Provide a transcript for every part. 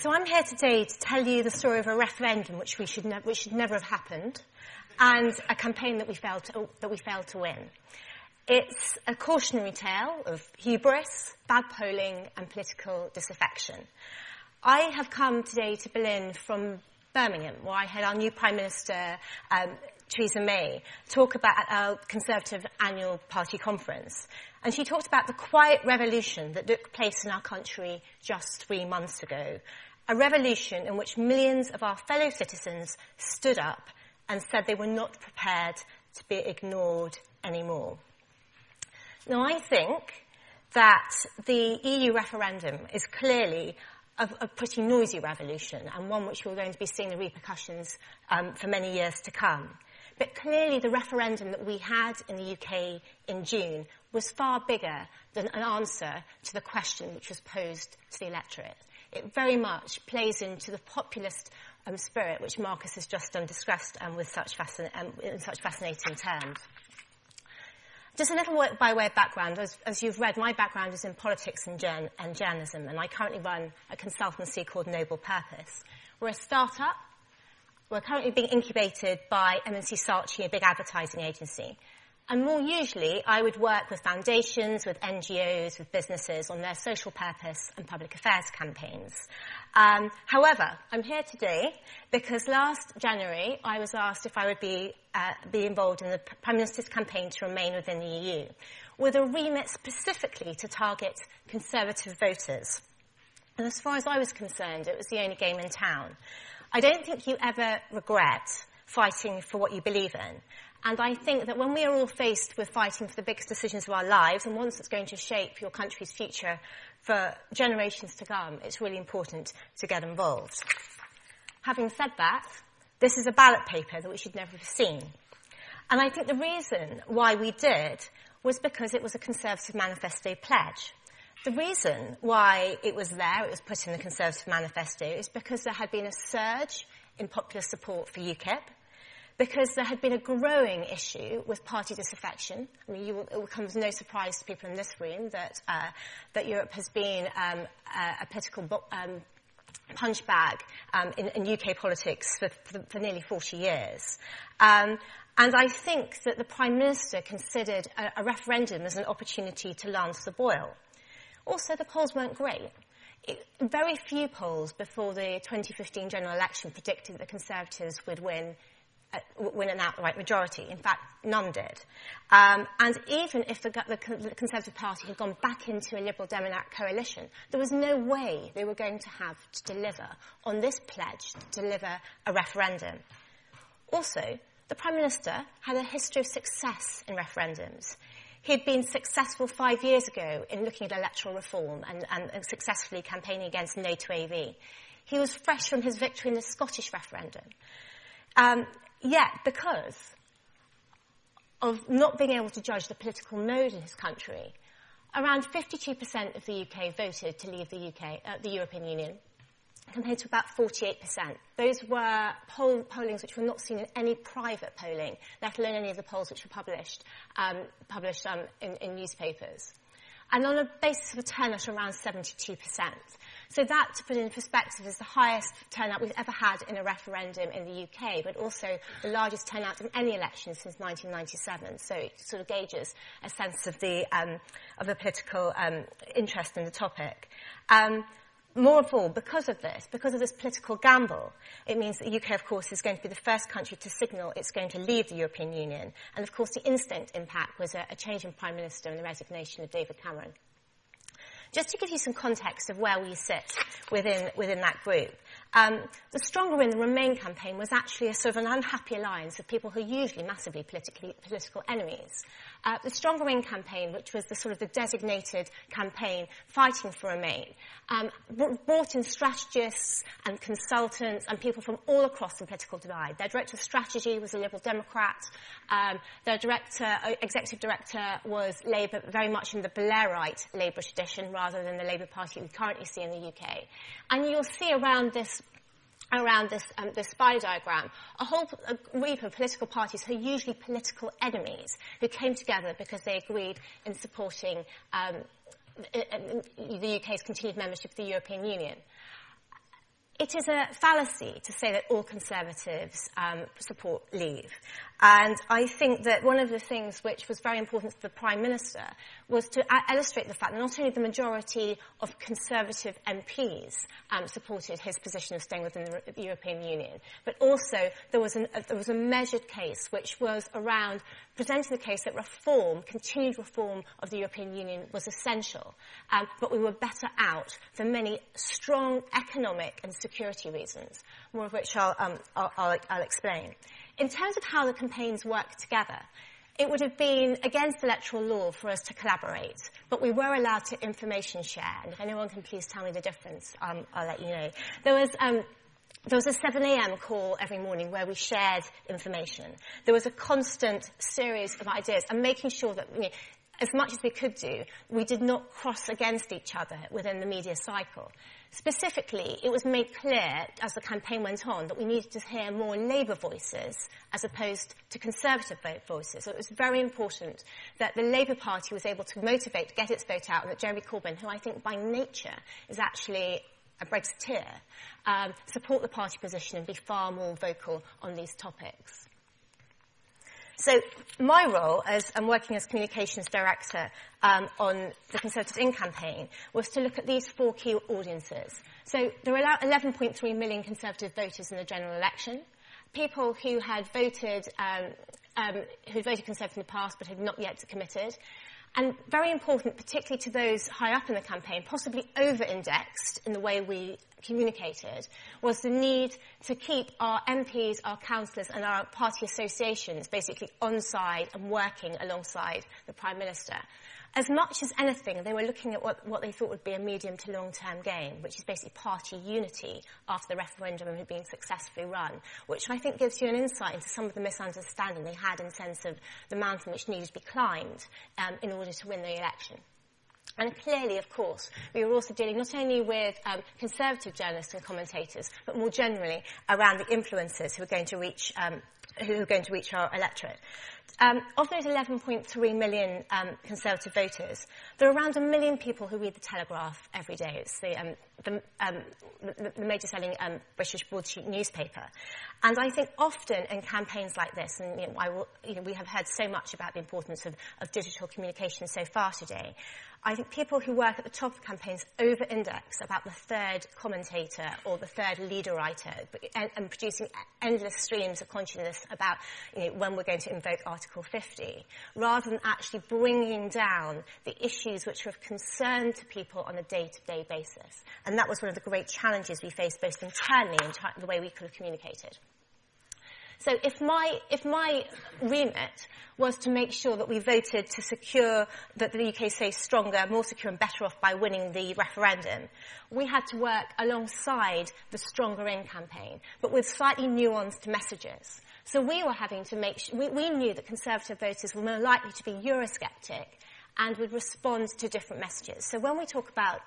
So I'm here today to tell you the story of a referendum which should never have happened, and a campaign that we failed to win. It's a cautionary tale of hubris, bad polling, and political disaffection. I have come today to Berlin from Birmingham, where I had our new Prime Minister, Theresa May, talk about our Conservative annual party conference. And she talked about the quiet revolution that took place in our country just 3 months ago. A revolution in which millions of our fellow citizens stood up and said they were not prepared to be ignored anymore. Now, I think that the EU referendum is clearly a pretty noisy revolution, and one which we're going to be seeing the repercussions for many years to come. But clearly the referendum that we had in the UK in June was far bigger than an answer to the question which was posed to the electorate. It very much plays into the populist spirit which Marcus has just discussed with in such fascinating terms. Just a little by way of background. As you've read, my background is in politics and journalism, and I currently run a consultancy called Noble Purpose. We're a start-up. We're currently being incubated by M&C Saatchi, a big advertising agency. And more usually, I would work with foundations, with NGOs, with businesses on their social purpose and public affairs campaigns. However, I'm here today because last January, I was asked if I would be involved in the Prime Minister's campaign to remain within the EU, with a remit specifically to target Conservative voters. And as far as I was concerned, it was the only game in town. I don't think you ever regret fighting for what you believe in. And I think that when we are all faced with fighting for the biggest decisions of our lives, and ones that's going to shape your country's future for generations to come, it's really important to get involved. Having said that, this is a ballot paper that we should never have seen. And I think the reason why we did was because it was a Conservative manifesto pledge. The reason why it was there, it was put in the Conservative manifesto, is because there had been a surge in popular support for UKIP, because there had been a growing issue with party disaffection. I mean, it will come as no surprise to people in this room that Europe has been a political punch bag in UK politics for nearly 40 years. And I think that the Prime Minister considered a referendum as an opportunity to lance the boil. Also, the polls weren't great. Very few polls before the 2015 general election predicted that the Conservatives would win an outright majority. In fact, none did. And even if the Conservative Party had gone back into a Liberal Democrat coalition, there was no way they were going to have to deliver on this pledge to deliver a referendum. Also, the Prime Minister had a history of success in referendums. He had been successful 5 years ago in looking at electoral reform and successfully campaigning against No to AV. He was fresh from his victory in the Scottish referendum. Yet, because of not being able to judge the political mode in his country, around 52% of the UK voted to leave the European Union, compared to about 48%. Those were pollings which were not seen in any private polling, let alone any of the polls which were published in newspapers. And on a basis of a turnout around 72%. So that, to put it in perspective, is the highest turnout we've ever had in a referendum in the UK, but also the largest turnout in any election since 1997. So it sort of gauges a sense of the political interest in the topic. More of all, because of this political gamble, it means that the UK, of course, is going to be the first country to signal it's going to leave the European Union. And, of course, the instant impact was a change in Prime Minister and the resignation of David Cameron. Just to give you some context of where we sit within that group, the Stronger in the Remain campaign was actually a sort of an unhappy alliance of people who are usually massively political enemies. The Stronger In campaign, which was the sort of the designated campaign fighting for Remain, brought in strategists and consultants and people from all across the political divide. Their director of strategy was a Liberal Democrat. Their executive director was Labour, very much in the Blairite Labour tradition rather than the Labour Party we currently see in the UK. And you'll see around this spider diagram, a whole group of political parties who are usually political enemies, who came together because they agreed in supporting the UK's continued membership of the European Union. it is a fallacy to say that all Conservatives support Leave. And I think that one of the things which was very important to the Prime Minister was to illustrate the fact that not only the majority of Conservative MPs supported his position of staying within the European Union, but also there was a measured case which was around presenting the case that continued reform of the European Union was essential, but we were better out for many strong economic and security reasons, more of which I'll explain. In terms of how the campaigns work together, it would have been against electoral law for us to collaborate, but we were allowed to information share. And if anyone can please tell me the difference, I'll let you know. There was a 7 a.m. call every morning where we shared information. There was a constant series of ideas and making sure that, as much as we could do, we did not cross against each other within the media cycle. Specifically, it was made clear as the campaign went on that we needed to hear more Labour voices as opposed to Conservative voices. So it was very important that the Labour Party was able to motivate, to get its vote out, and that Jeremy Corbyn, who I think by nature is actually a Brexiteer, support the party position and be far more vocal on these topics. So my role, as I'm working as Communications Director on the Conservative In campaign, was to look at these 4 key audiences. So there were 11.3 million Conservative voters in the general election, people who had voted Conservative in the past but had not yet committed. And very important, particularly to those high up in the campaign, possibly over-indexed in the way we communicated, was the need to keep our MPs, our councillors and our party associations basically on side and working alongside the Prime Minister. As much as anything, they were looking at what they thought would be a medium to long-term gain, which is basically party unity after the referendum had been successfully run, which I think gives you an insight into some of the misunderstanding they had in the sense of the mountain which needed to be climbed in order to win the election. And clearly, of course, we were also dealing not only with Conservative journalists and commentators, but more generally around the influencers who are going to reach our electorate. Of those 11.3 million Conservative voters, there are around 1 million people who read The Telegraph every day. It's the major-selling British broadsheet newspaper. And I think often in campaigns like this, and we have heard so much about the importance of digital communication so far today, I think people who work at the top of campaigns over-index about the third commentator or the third leader writer and producing endless streams of consciousness about when we're going to invoke Article 50, rather than actually bringing down the issues which are of concern to people on a day-to-day basis. And that was one of the great challenges we faced both internally and the way we could have communicated. So if my remit was to make sure that we voted to secure that the UK stays stronger, more secure and better off by winning the referendum, we had to work alongside the Stronger In campaign, but with slightly nuanced messages. So we were having to make sure, we knew that Conservative voters were more likely to be Eurosceptic and would respond to different messages. So when we talk about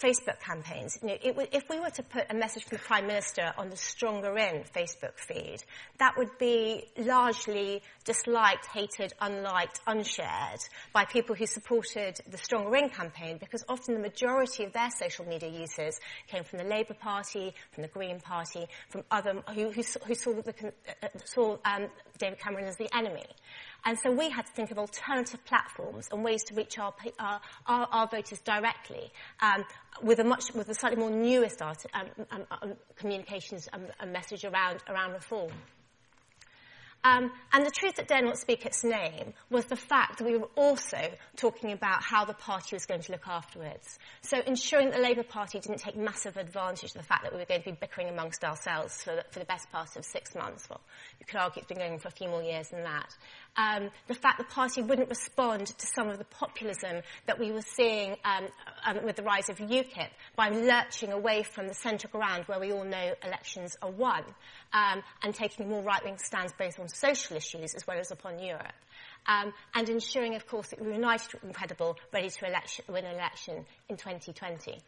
Facebook campaigns, if we were to put a message from the Prime Minister on the Stronger In Facebook feed, that would be largely disliked, hated, unliked, unshared by people who supported the Stronger In campaign, because often the majority of their social media users came from the Labour Party, from the Green Party, from other who saw David Cameron as the enemy. And so we had to think of alternative platforms and ways to reach our voters directly, with a slightly more newest communications message around reform. And the truth that dare not speak its name was the fact that we were also talking about how the party was going to look afterwards. So ensuring that the Labour Party didn't take massive advantage of the fact that we were going to be bickering amongst ourselves for the best part of 6 months. Well, you could argue it's been going for a few more years than that. The fact the party wouldn't respond to some of the populism that we were seeing with the rise of UKIP by lurching away from the centre ground where we all know elections are won, and taking more right-wing stands both on social issues as well as upon Europe. And ensuring, of course, that we were united and credible, ready to win an election in 2020.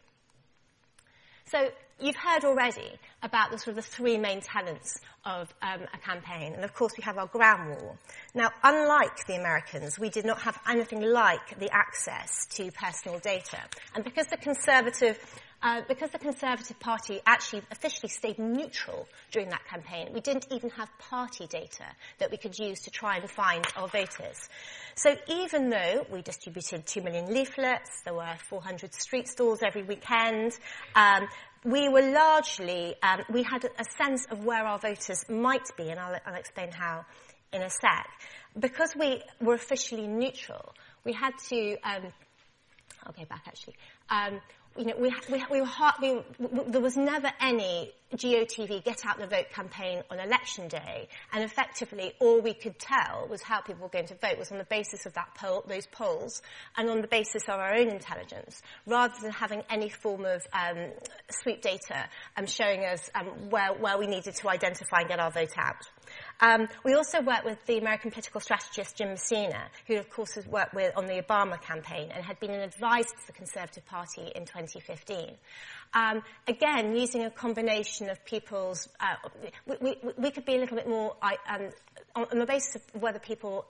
So you've heard already about the 3 main tenets of a campaign. And, of course, we have our ground war. Now, unlike the Americans, we did not have anything like the access to personal data. And because the Conservative because the Conservative Party actually officially stayed neutral during that campaign, we didn't even have party data that we could use to try and find our voters. So even though we distributed 2 million leaflets, there were 400 street stalls every weekend, we were largely, we had a sense of where our voters might be, and I'll explain how in a sec. Because we were officially neutral, we had to, I'll go back actually, there was never any GOTV Get Out the Vote campaign on election day, and effectively all we could tell was how people were going to vote was on the basis of those polls and on the basis of our own intelligence, rather than having any form of sweep data showing us where we needed to identify and get our vote out. We also worked with the American political strategist Jim Messina, who of course has worked on the Obama campaign and had been an advisor to the Conservative Party in 2015. Again, using a combination of people's, we could be a little bit more on the basis of whether people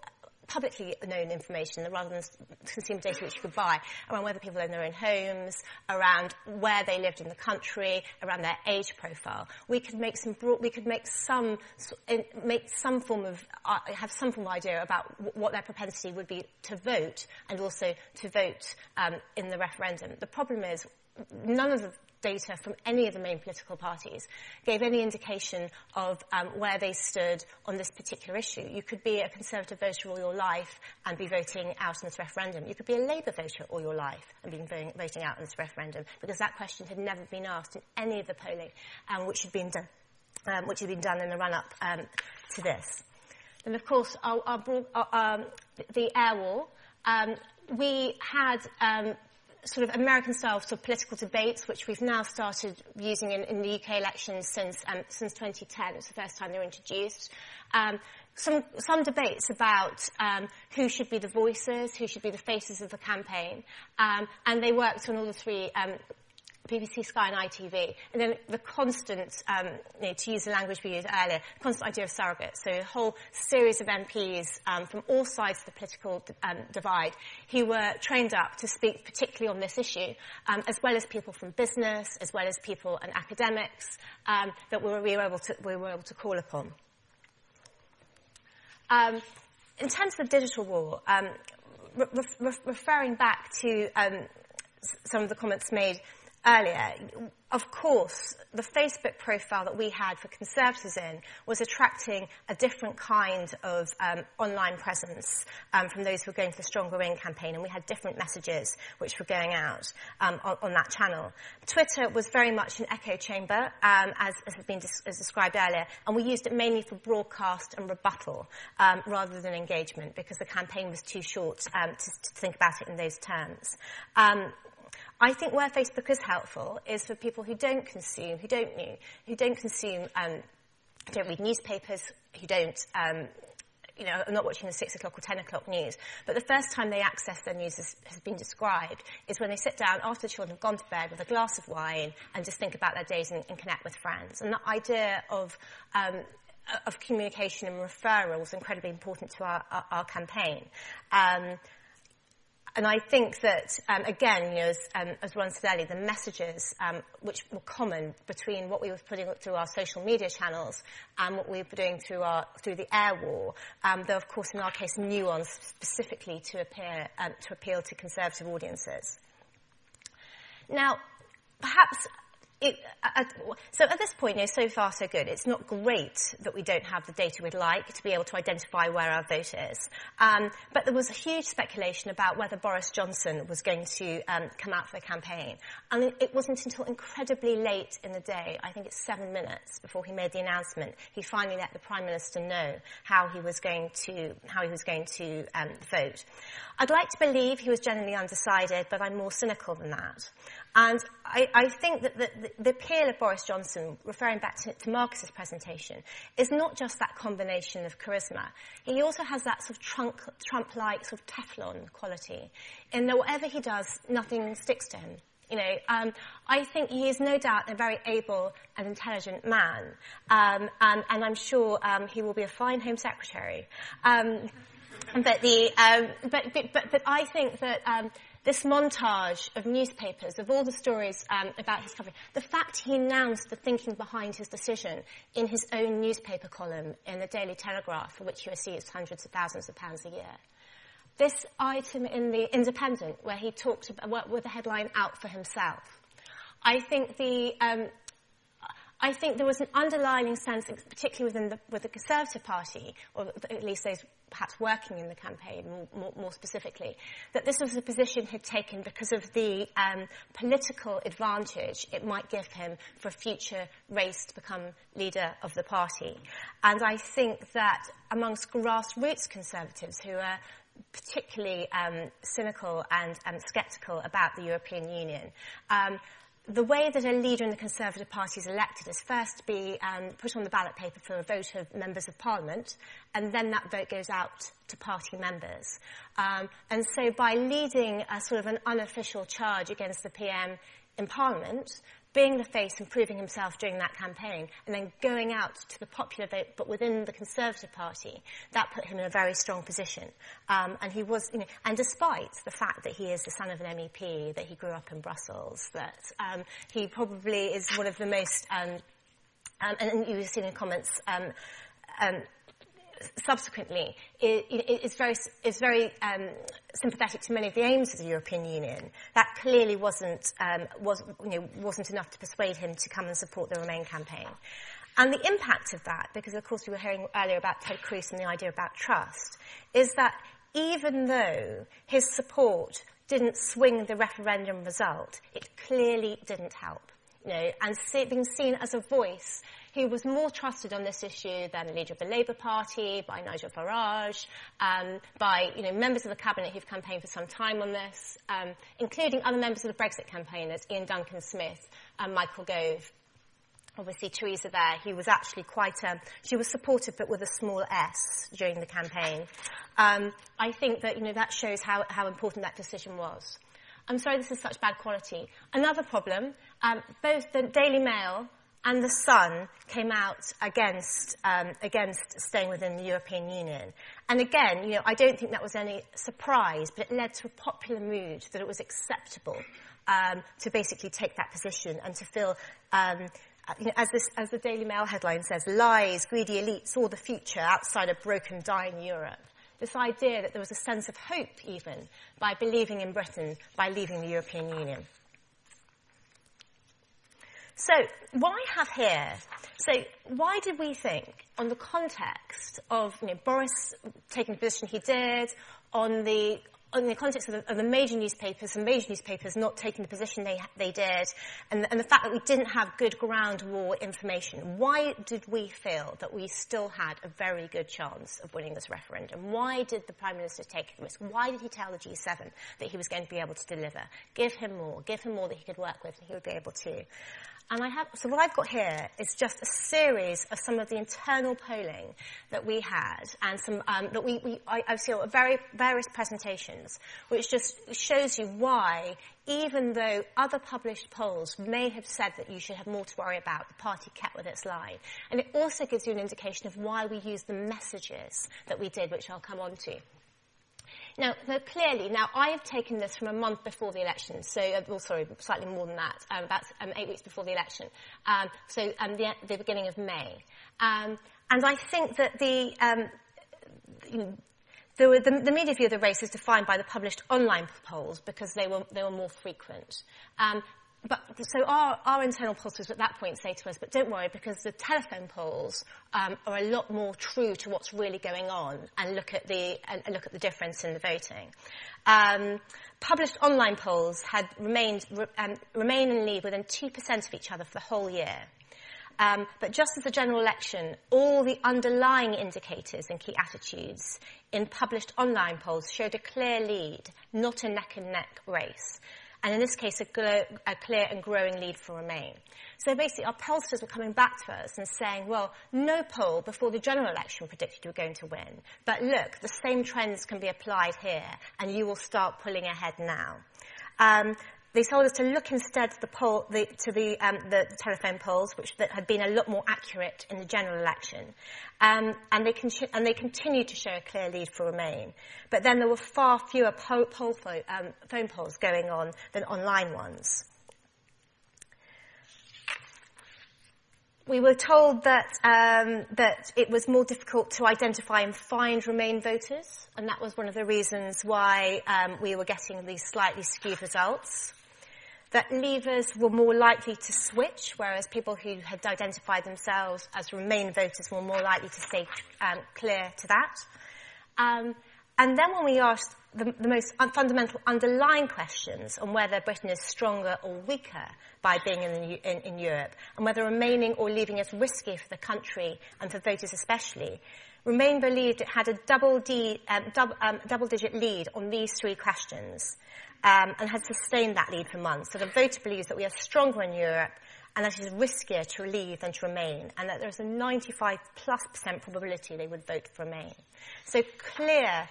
publicly known information rather than consumer data which you could buy, around whether people own their own homes, around where they lived in the country, around their age profile. We could make some form of idea about what their propensity would be to vote, and also to vote in the referendum. The problem is none of the data from any of the main political parties gave any indication of where they stood on this particular issue. You could be a Conservative voter all your life and be voting out in this referendum. You could be a Labour voter all your life and be voting out in this referendum, because that question had never been asked in any of the polling which had been done in the run-up to this. And of course, the air war. We had sort of American-style sort of political debates, which we've now started using in the UK elections since 2010. It's the first time they were introduced. Some debates about who should be the voices, who should be the faces of the campaign, and they worked on all the three. BBC, Sky and ITV, and then the constant, to use the language we used earlier, constant idea of surrogates. So a whole series of MPs from all sides of the political divide who were trained up to speak particularly on this issue, as well as people from business, as well as people and academics that we were able to call upon. In terms of the digital war, referring back to some of the comments made earlier, of course, the Facebook profile that we had for Conservatives was attracting a different kind of online presence from those who were going for the Stronger In campaign, and we had different messages which were going out on that channel. Twitter was very much an echo chamber, as has been described earlier, and we used it mainly for broadcast and rebuttal rather than engagement, because the campaign was too short to think about it in those terms. I think where Facebook is helpful is for people who don't consume, who don't read newspapers, who don't, are not watching the 6 o'clock or 10 o'clock news. But the first time they access their news, has been described, is when they sit down after the children have gone to bed with a glass of wine and just think about their days and connect with friends. And the idea of communication and referral was incredibly important to our campaign. And I think that, again, as Ron said earlier, the messages which were common between what we were putting through our social media channels and what we were doing through the air war, though, of course, in our case, nuanced specifically to appeal to Conservative audiences. Now, perhaps... So at this point, so far so good. It's not great that we don't have the data we'd like to be able to identify where our vote is. But there was a huge speculation about whether Boris Johnson was going to come out for the campaign. And it wasn't until incredibly late in the day, I think it's 7 minutes before he made the announcement, he finally let the Prime Minister know how he was going to vote. I'd like to believe he was generally undecided, but I'm more cynical than that. And I think that the appeal of Boris Johnson, referring back to Marcus's presentation, is not just that combination of charisma. He also has that sort of Trump-like sort of Teflon quality, in that whatever he does, nothing sticks to him. I think he is no doubt a very able and intelligent man, and I'm sure he will be a fine Home Secretary. But I think that this montage of newspapers, of all the stories about his coverage, the fact he announced the thinking behind his decision in his own newspaper column in the Daily Telegraph, for which he receives hundreds of thousands of pounds a year. This item in the Independent, where he talked about, with the headline "Out for Himself." I think there was an underlying sense, particularly with the Conservative Party, or at least those perhaps working in the campaign more specifically, that this was a position he'd taken because of the political advantage it might give him for a future race to become leader of the party. And I think that amongst grassroots Conservatives who are particularly cynical and sceptical about the European Union, the way that a leader in the Conservative Party is elected is first to be put on the ballot paper for a vote of members of Parliament, and then that vote goes out to party members. And so by leading a sort of an unofficial charge against the PM in Parliament, being the face and proving himself during that campaign, and then going out to the popular vote, but within the Conservative Party, that put him in a very strong position. And he was, and despite the fact that he is the son of an MEP, that he grew up in Brussels, that he probably is one of the most, and you've seen in comments subsequently, is very sympathetic to many of the aims of the European Union. That clearly wasn't enough to persuade him to come and support the Remain campaign. And the impact of that, because of course we were hearing earlier about Ted Cruz and the idea about trust, is that even though his support didn't swing the referendum result, it clearly didn't help. And being seen as a voice who was more trusted on this issue than the leader of the Labour Party, by Nigel Farage, by members of the cabinet who've campaigned for some time on this, including other members of the Brexit campaigners, Ian Duncan-Smith and Michael Gove. Obviously, Theresa there, who was actually she was supportive, but with a small s during the campaign. I think that, that shows how important that decision was. I'm sorry this is such bad quality. Another problem, both the Daily Mail and The Sun came out against staying within the European Union. And again, I don't think that was any surprise, but it led to a popular mood that it was acceptable to basically take that position and to feel, as the Daily Mail headline says, lies, greedy elites saw the future outside a broken, dying Europe. This idea that there was a sense of hope, even, by believing in Britain, by leaving the European Union. So, what I have here, why did we think, on the context of Boris taking the position he did, on the context of the major newspapers and major newspapers not taking the position they did, and the fact that we didn't have good ground war information, why did we feel that we still had a very good chance of winning this referendum? Why did the Prime Minister take the risk? Why did he tell the G7 that he was going to be able to deliver? Give him more that he could work with, and he would be able to. And so what I've got here is just a series of some of the internal polling that we had, and some that I've seen various presentations, which just shows you why, even though other published polls may have said that you should have more to worry about, the party kept with its line. And it also gives you an indication of why we used the messages that we did, which I'll come on to. Now, clearly, I have taken this from a month before the election, slightly more than that, about 8 weeks before the election, the beginning of May. And I think that the media view of the race is defined by the published online polls because they were more frequent. So our internal pollsters at that point say to us, but don't worry, because the telephone polls are a lot more true to what's really going on, and look at the difference in the voting. Published online polls had remain in lead within 2% of each other for the whole year. But just as the general election, all the underlying indicators and key attitudes in published online polls showed a clear lead, not a neck-and-neck race. And in this case, a clear and growing lead for Remain. So basically, our pollsters were coming back to us and saying, well, no poll before the general election predicted you were going to win. But look, the same trends can be applied here, and you will start pulling ahead now. they told us to look instead to the telephone polls, that had been a lot more accurate in the general election. And they continued to show a clear lead for Remain. But then there were far fewer phone polls going on than online ones. We were told that it was more difficult to identify and find Remain voters, and that was one of the reasons why we were getting these slightly skewed results. That Leavers were more likely to switch, whereas people who had identified themselves as Remain voters were more likely to stay clear to that. And then when we asked the most fundamental underlying questions on whether Britain is stronger or weaker by being in Europe, and whether remaining or leaving is risky for the country and for voters especially, Remain believed it had a double-digit lead on these three questions, and had sustained that lead for months. So the voter believes that we are stronger in Europe and that it is riskier to leave than to remain, and that there's a 95+% probability they would vote for Remain. So clear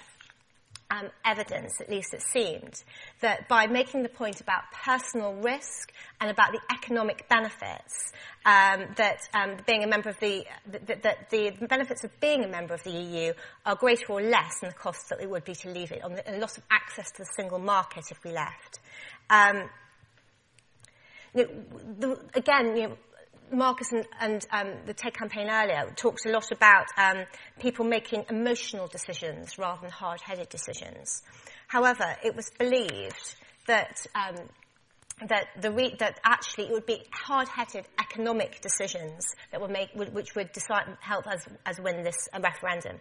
evidence, at least it seemed, that by making the point about personal risk and about the economic benefits, being a member of the benefits of being a member of the EU are greater or less than the costs that it would be to leave it, and a loss of access to the single market if we left. Marcus and the TED campaign earlier talked a lot about people making emotional decisions rather than hard-headed decisions. However, it was believed that actually it would be hard-headed economic decisions that which would help us win this referendum.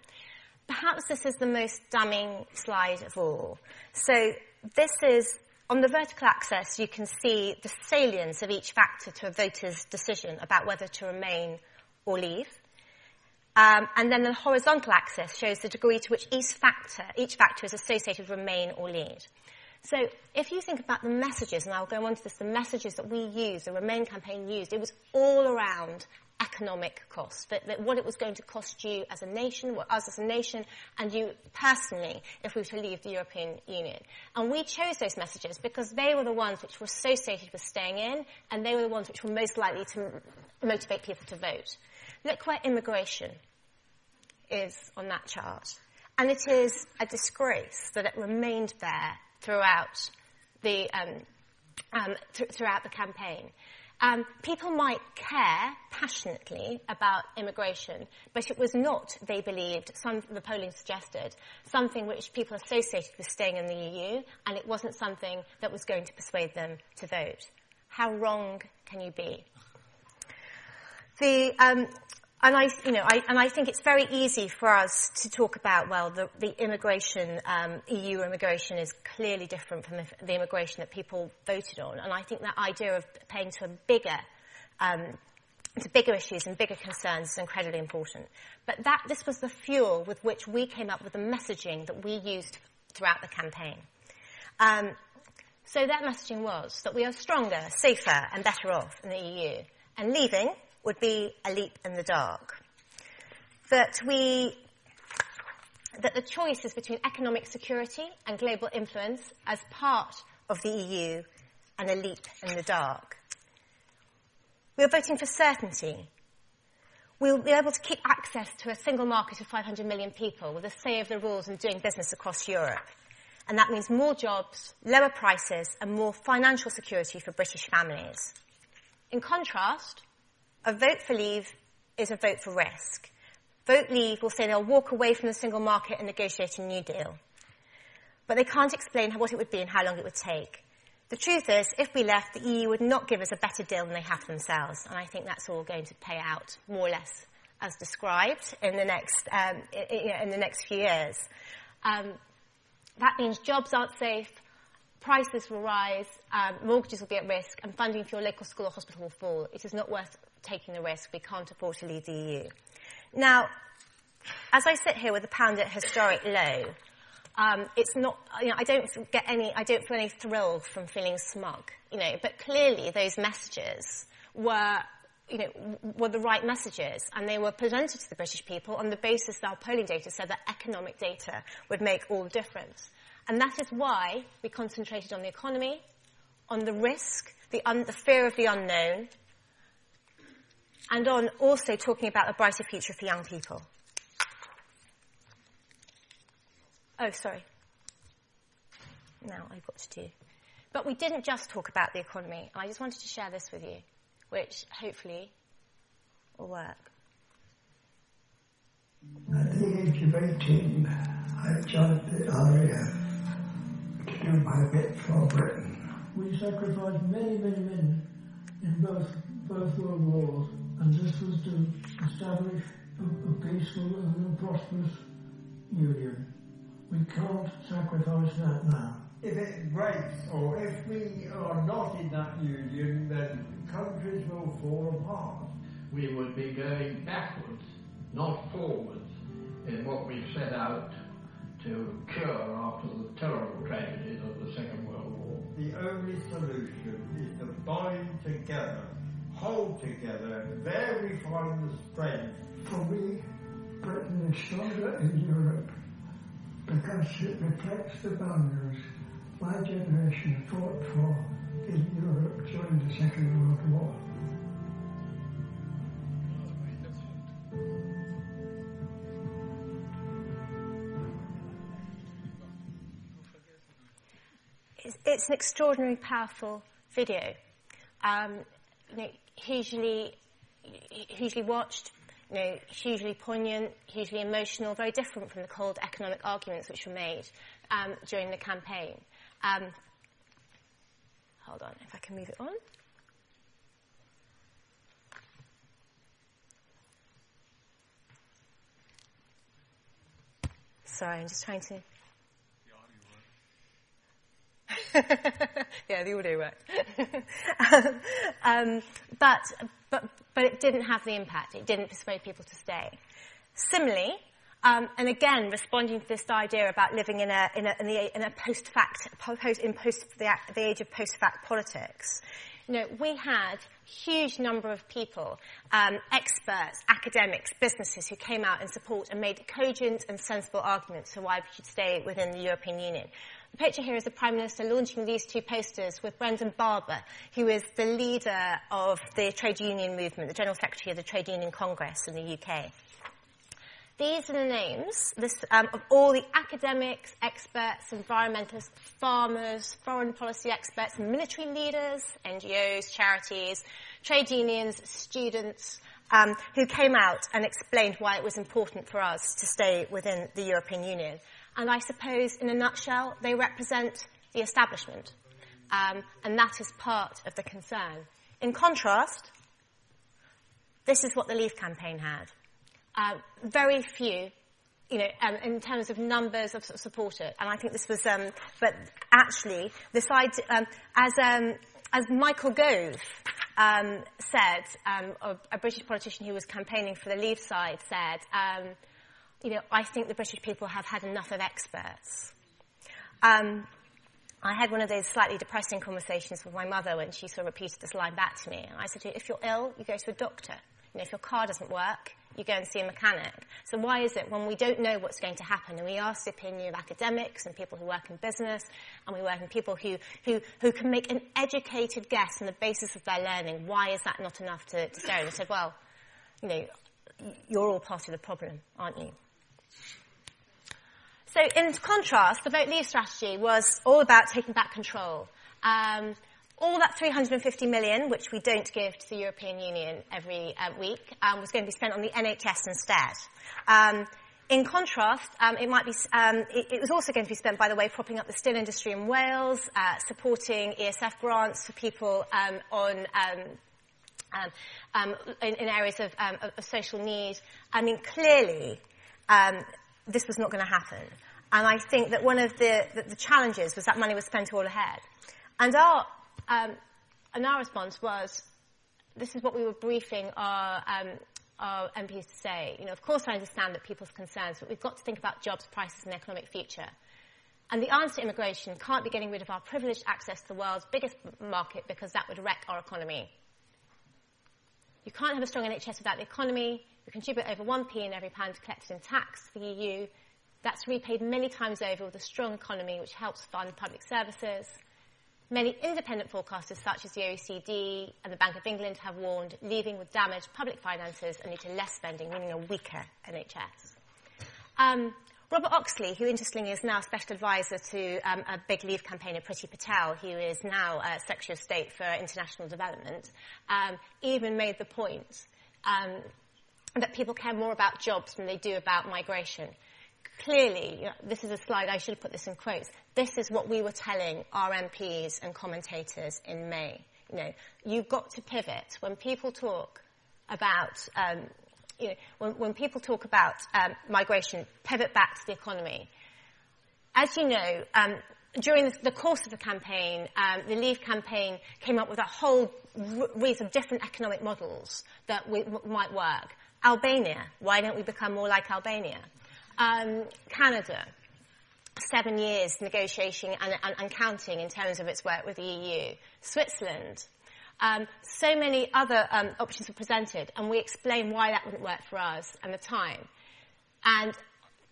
Perhaps this is the most damning slide of all. So this is. On the vertical axis, you can see the salience of each factor to a voter's decision about whether to remain or leave. And then the horizontal axis shows the degree to which each factor is associated with remain or leave. So if you think about the messages, and I'll go on to this, the messages that we used, the Remain campaign used, it was all around economic costs, that what it was going to cost you as a nation, or us as a nation, and you personally, if we were to leave the European Union. And we chose those messages because they were the ones which were associated with staying in, and they were the ones which were most likely to motivate people to vote. Look where immigration is on that chart. And it is a disgrace that it remained there throughout the campaign. People might care passionately about immigration, but it was not, they believed, the polling suggested, something which people associated with staying in the EU, and it wasn't something that was going to persuade them to vote. How wrong can you be? I think it's very easy for us to talk about, well, the immigration, EU immigration is clearly different from the immigration that people voted on. And I think that idea of paying to bigger issues and bigger concerns is incredibly important. But this was the fuel with which we came up with the messaging that we used throughout the campaign. So that messaging was that we are stronger, safer, and better off in the EU. And leaving would be a leap in the dark. That the choice is between economic security and global influence as part of the EU and a leap in the dark. We are voting for certainty. We'll be able to keep access to a single market of 500 million people with a say of the rules and doing business across Europe. And that means more jobs, lower prices, and more financial security for British families. In contrast, a vote for leave is a vote for risk. Vote leave will say they'll walk away from the single market and negotiate a new deal. But they can't explain what it would be and how long it would take. The truth is, if we left, the EU would not give us a better deal than they have themselves. And I think that's all going to pay out more or less as described in the next few years. That means jobs aren't safe, prices will rise, mortgages will be at risk, and funding for your local school or hospital will fall. It is not worth taking the risk. We can't afford to leave the EU. Now, as I sit here with the pound at historic low, it's not, I don't feel any thrill from feeling smug, but clearly those messages were the right messages, and they were presented to the British people on the basis that our polling data said that economic data would make all the difference. And that is why we concentrated on the economy, on the risk, the fear of the unknown, and on also talking about a brighter future for young people. Oh, sorry. Now I've got to do. But we didn't just talk about the economy, and I just wanted to share this with you, which hopefully will work. At the age of 18, I joined the RAF to do my bit for Britain. We sacrificed many, many men in both world wars, and this was to establish a peaceful and a prosperous union. We can't sacrifice that now. If it breaks, or if we are not in that union, then countries will fall apart. We would be going backwards, not forwards, in what we set out to cure after the terrible tragedies of the Second World War. The only solution is to bind together, hold together, there we find the strength. For me, Britain is stronger in Europe because it reflects the values my generation fought for in Europe during the Second World War. It's an extraordinarily powerful video. Hugely watched, hugely poignant, hugely emotional, very different from the cold economic arguments which were made during the campaign. Hold on, if I can move it on. Sorry, I'm just trying to... Yeah, the audio worked. But it didn't have the impact. It didn't persuade people to stay. Similarly, and again, responding to this idea about living in a the age of post-fact politics, we had huge number of people, experts, academics, businesses who came out in support and made cogent and sensible arguments for why we should stay within the European Union. The picture here is the Prime Minister launching these two posters with Brendan Barber, who is the leader of the trade union movement, the General Secretary of the Trade Union Congress in the UK. These are the names of all the academics, experts, environmentalists, farmers, foreign policy experts, military leaders, NGOs, charities, trade unions, students, who came out and explained why it was important for us to stay within the European Union. And I suppose, in a nutshell, they represent the establishment. And that is part of the concern. In contrast, this is what the Leave campaign had. Very few, in terms of numbers of supporters. And I think this was, but actually, this idea, as Michael Gove said, a British politician who was campaigning for the Leave side said, I think the British people have had enough of experts. I had one of those slightly depressing conversations with my mother when she sort of repeated this line back to me. And I said to her, if you're ill, you go to a doctor. If your car doesn't work, you go and see a mechanic. So why is it when we don't know what's going to happen and we ask the opinion of academics and people who work in business and we work in people who can make an educated guess on the basis of their learning, why is that not enough to stay? And I said, well, you're all part of the problem, aren't you? So in contrast, the Vote Leave strategy was all about taking back control. All that 350 million, which we don't give to the European Union every week, was going to be spent on the NHS instead. In contrast, it was also going to be spent, by the way, propping up the steel industry in Wales, supporting ESF grants for people in areas of social need. I mean, clearly, this was not going to happen. And I think that one of the challenges was that money was spent all ahead. And our response was, this is what we were briefing our MPs to say. Of course I understand that people's concerns, but we've got to think about jobs, prices and the economic future. And the answer to immigration can't be getting rid of our privileged access to the world's biggest market because that would wreck our economy. You can't have a strong NHS without the economy. We contribute over 1p in every pound collected in tax to the EU. That's repaid many times over with a strong economy which helps fund public services. Many independent forecasters, such as the OECD and the Bank of England, have warned leaving with damaged public finances and lead to less spending, meaning a weaker NHS. Robert Oxley, who interestingly is now special advisor to a big Leave campaigner, Priti Patel, who is now Secretary of State for International Development, even made the point that people care more about jobs than they do about migration. Clearly, this is a slide, I should have put this in quotes, this is what we were telling our MPs and commentators in May. You've got to pivot. When people talk about when people talk about migration, pivot back to the economy. As you know, during the course of the campaign, the Leave campaign came up with a whole series of different economic models that might work. Albania, why don't we become more like Albania? Canada, 7 years negotiating and counting in terms of its work with the EU. Switzerland. So many other options were presented, and we explained why that wouldn't work for us and the time. And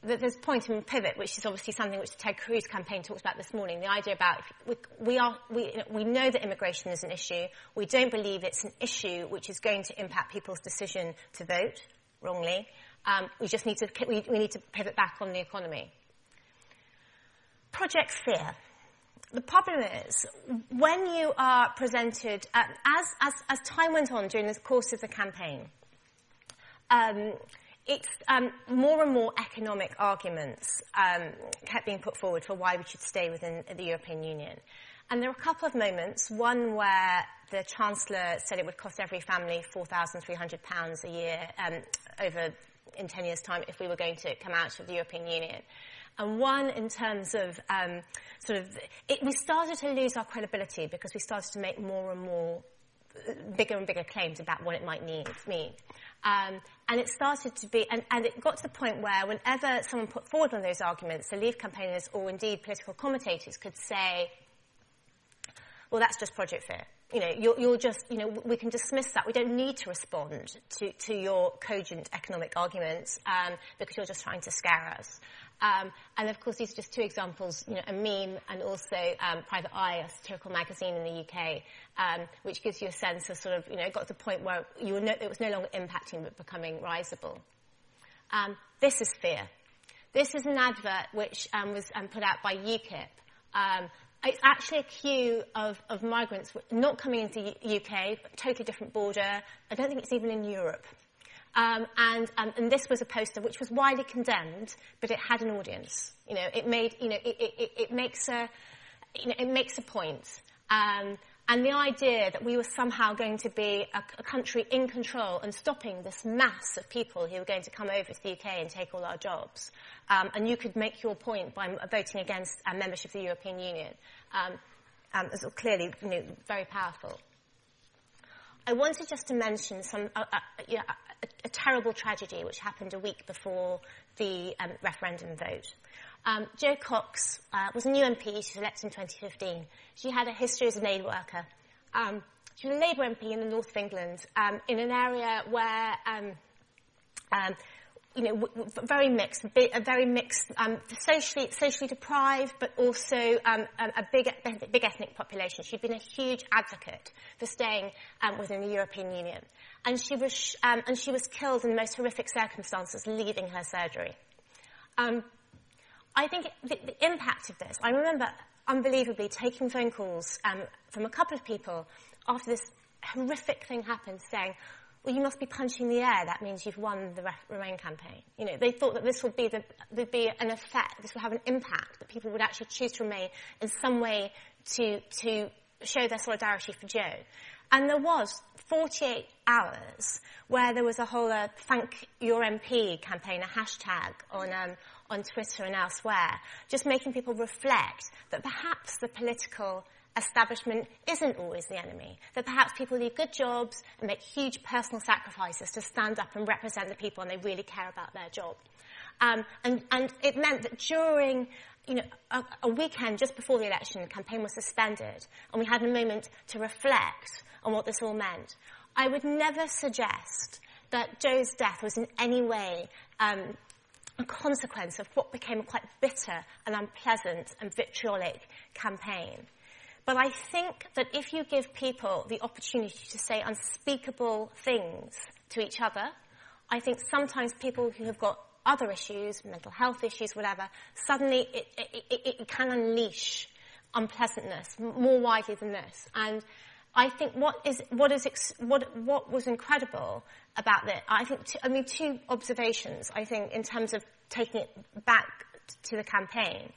there's a point in pivot, which is obviously something which the Ted Cruz campaign talks about this morning, the idea about we know that immigration is an issue. We don't believe it's an issue which is going to impact people's decision to vote, wrongly. We just need to pivot back on the economy. Project Fear. The problem is, when you are presented, as time went on during the course of the campaign, it's more and more economic arguments kept being put forward for why we should stay within the European Union. And there were a couple of moments, one where the Chancellor said it would cost every family £4,300 a year in 10 years' time if we were going to come out of the European Union. And one in terms of we started to lose our credibility because we started to make more and more bigger and bigger claims about what it might mean. And it started to be, and it got to the point where whenever someone put forward one of those arguments, the Leave campaigners or indeed political commentators could say, well, that's just Project Fear. You're just, we can dismiss that. We don't need to respond to your cogent economic arguments because you're just trying to scare us. And of course, these are just two examples, a meme and also Private Eye, a satirical magazine in the UK, which gives you a sense of sort of, it got to the point where it was no longer impacting but becoming risible. This is Fear. This is an advert which was put out by UKIP. It's actually a queue of migrants not coming into the UK, but totally different border. I don't think it's even in Europe. And this was a poster which was widely condemned, but it had an audience. It makes a point. And the idea that we were somehow going to be a country in control and stopping this mass of people who were going to come over to the UK and take all our jobs. And you could make your point by voting against membership of the European Union. Is clearly very powerful. I wanted just to mention a terrible tragedy which happened a week before the referendum vote. Jo Cox was a new MP. She was elected in 2015. She had a history as an aid worker. She was a Labour MP in the north of England, in an area where, very mixed, socially deprived, but also a big ethnic population. She'd been a huge advocate for staying within the European Union, and she was killed in the most horrific circumstances, leaving her surgery. I think the impact of this, I remember unbelievably taking phone calls from a couple of people after this horrific thing happened saying, well, you must be punching the air, that means you've won the Remain campaign. They thought that this would be an effect, this would have an impact, that people would actually choose to remain in some way to show their solidarity for Jo. And there was 48 hours where there was a whole Thank Your MP campaign, a hashtag on Twitter and elsewhere, just making people reflect that perhaps the political establishment isn't always the enemy, that perhaps people leave good jobs and make huge personal sacrifices to stand up and represent the people and they really care about their job. And it meant that during a weekend just before the election, the campaign was suspended and we had a moment to reflect on what this all meant. I would never suggest that Jo's death was in any way a consequence of what became a quite bitter and unpleasant and vitriolic campaign. But I think that if you give people the opportunity to say unspeakable things to each other, I think sometimes people who have got other issues, mental health issues, whatever, suddenly it can unleash unpleasantness more widely than this. And I think what was incredible about that, I think, two observations, I think, in terms of taking it back to the campaign.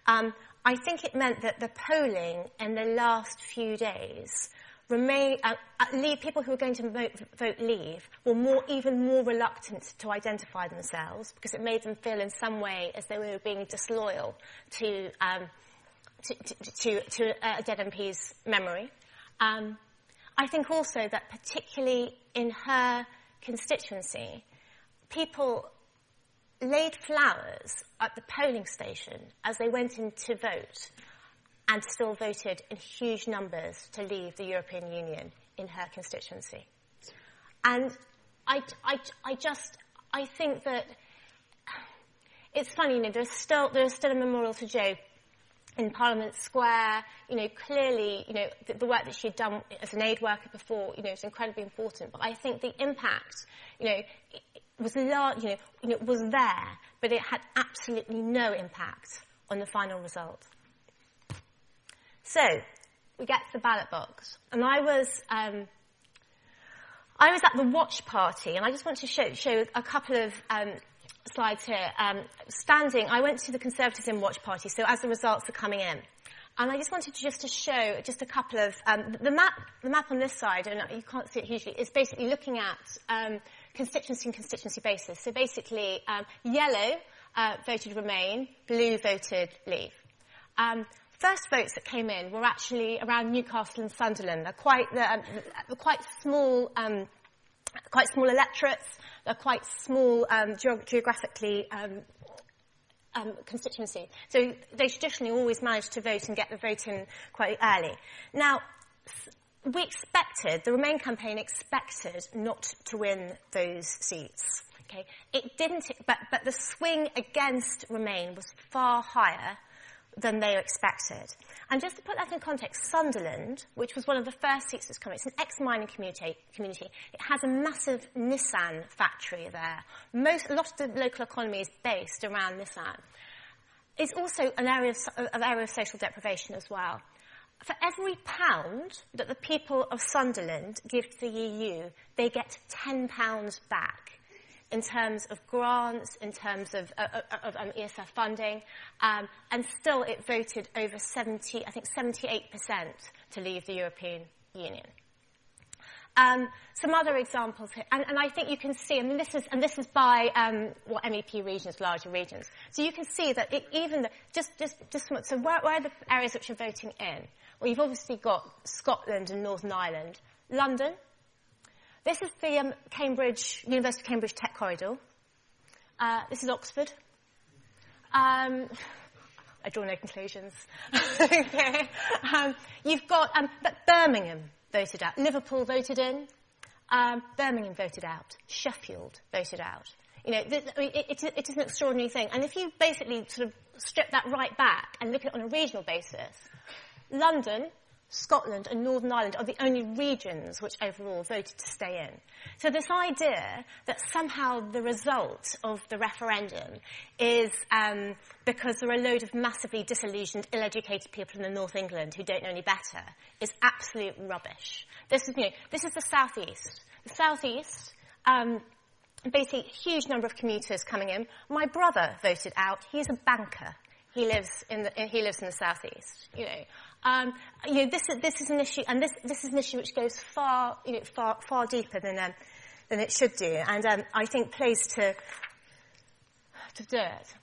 I think it meant that the polling in the last few days people who were going to vote Leave were even more reluctant to identify themselves because it made them feel in some way as though we were being disloyal to a dead MP's memory. I think also that particularly in her constituency, people laid flowers at the polling station as they went in to vote and still voted in huge numbers to leave the European Union in her constituency. And I think that it's funny, there's still a memorial to Jo in Parliament Square. Clearly, the work that she'd done as an aid worker before, is incredibly important. But I think the impact, was large, was there, but it had absolutely no impact on the final result. So we get to the ballot box, and I was at the watch party, and I just want to show a couple of slides here. I went to the Conservatives in watch party, so as the results are coming in. And I just wanted to show just a couple of... the map on this side, and you can't see it hugely, is basically looking at constituency and constituency basis. So basically, yellow voted Remain, blue voted Leave. First votes that came in were actually around Newcastle and Sunderland. They're quite small electorates. They're quite small geographically constituency. So they traditionally always manage to vote and get the vote in quite early. Now, the Remain campaign expected not to win those seats. Okay, it didn't, but the swing against Remain was far higher than they expected. And just to put that in context, Sunderland, which was one of the first seats that's come, it's an ex-mining community. It has a massive Nissan factory there. A lot of the local economy is based around Nissan. It's also an area of social deprivation as well. For every £1 that the people of Sunderland give to the EU, they get £10 back in terms of grants, in terms of ESF funding, and still it voted over 78% to leave the European Union. Some other examples here, and I think you can see, this is by MEP regions, larger regions. So you can see that so where are the areas which are voting in? Well, you've obviously got Scotland and Northern Ireland, London. This is the University of Cambridge Tech Corridor. This is Oxford. I draw no conclusions. Okay. You've got, but Birmingham voted out. Liverpool voted in. Birmingham voted out. Sheffield voted out. It is an extraordinary thing. And if you basically sort of strip that right back and look at it on a regional basis, London, Scotland and Northern Ireland are the only regions which overall voted to stay in. So this idea that somehow the result of the referendum is because there are a load of massively disillusioned, ill-educated people in the North England who don't know any better is absolute rubbish. This is the South East. The South East, basically a huge number of commuters coming in. My brother voted out. He's a banker. He lives in the South East. This is an issue, and this is an issue which goes far deeper than it should do, and I think plays to do it.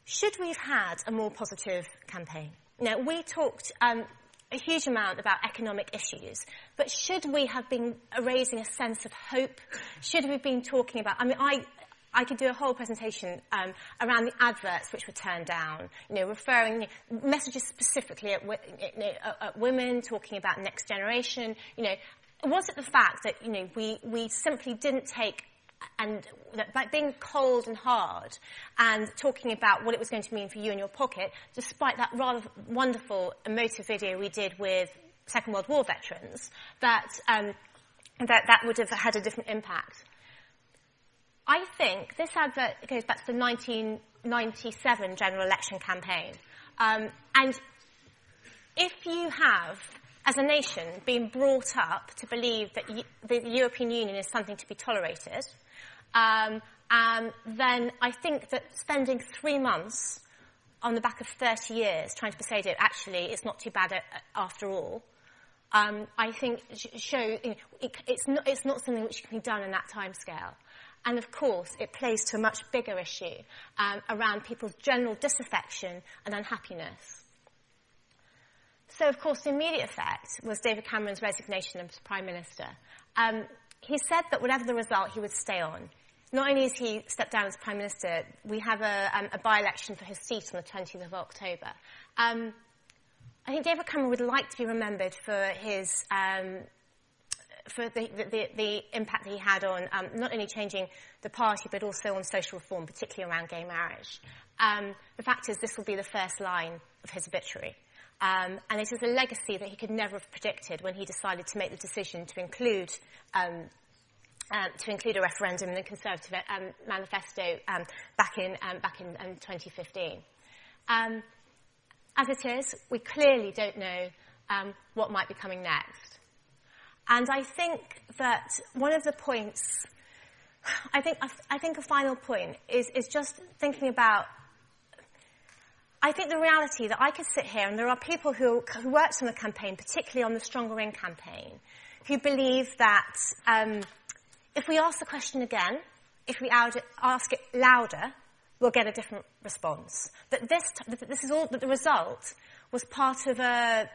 Should we have had a more positive campaign? Now, we talked a huge amount about economic issues, but should we have been raising a sense of hope? Should we have been talking about? I could do a whole presentation around the adverts which were turned down, referring messages specifically at women, talking about next generation. Was it the fact that we simply didn't take like being cold and hard and talking about what it was going to mean for you in your pocket, despite that rather wonderful, emotive video we did with Second World War veterans, that would have had a different impact. I think this advert goes back to the 1997 general election campaign. And if you have, as a nation, been brought up to believe that the European Union is something to be tolerated, then I think that spending 3 months on the back of 30 years trying to persuade it, actually, it's not too bad after all, I think it's not something which can be done in that timescale. And of course, it plays to a much bigger issue around people's general disaffection and unhappiness. So, of course, the immediate effect was David Cameron's resignation as Prime Minister. He said that whatever the result, he would stay on. Not only has he stepped down as Prime Minister, we have a by-election for his seat on the 20th of October. I think David Cameron would like to be remembered for his for the impact that he had on not only changing the party, but also on social reform, particularly around gay marriage. The fact is, this will be the first line of his obituary. And it is a legacy that he could never have predicted when he decided to make the decision to include a referendum in the Conservative manifesto back in 2015. As it is, we clearly don't know what might be coming next. And I think that one of the points, I think a final point is just thinking about, I think the reality that I could sit here, and there are people who worked on the campaign, particularly on the Stronger In campaign, who believe that if we ask the question again, if we ask it louder, we'll get a different response. That that the result was part of a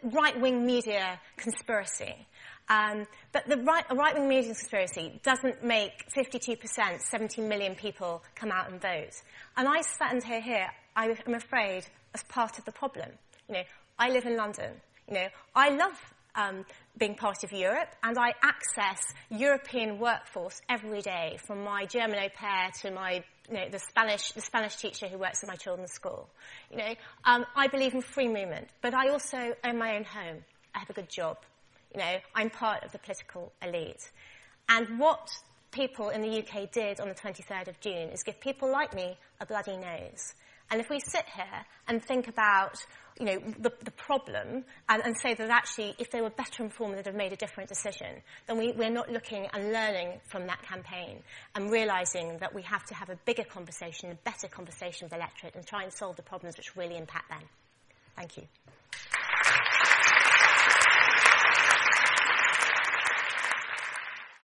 right-wing media conspiracy. But a right-wing media conspiracy doesn't make 52%, 17 million people come out and vote. And I stand here, I'm afraid, as part of the problem. I live in London. I love being part of Europe, and I access European workforce every day, from my German au pair to my the Spanish teacher who works at my children's school. I believe in free movement, but I also own my own home. I have a good job. I'm part of the political elite. And what people in the UK did on the 23rd of June is give people like me a bloody nose. And if we sit here and think about, the problem and say that actually if they were better informed, they'd have made a different decision, then we're not looking and learning from that campaign and realising that we have to have a bigger conversation, a better conversation with the electorate and try and solve the problems which really impact them. Thank you.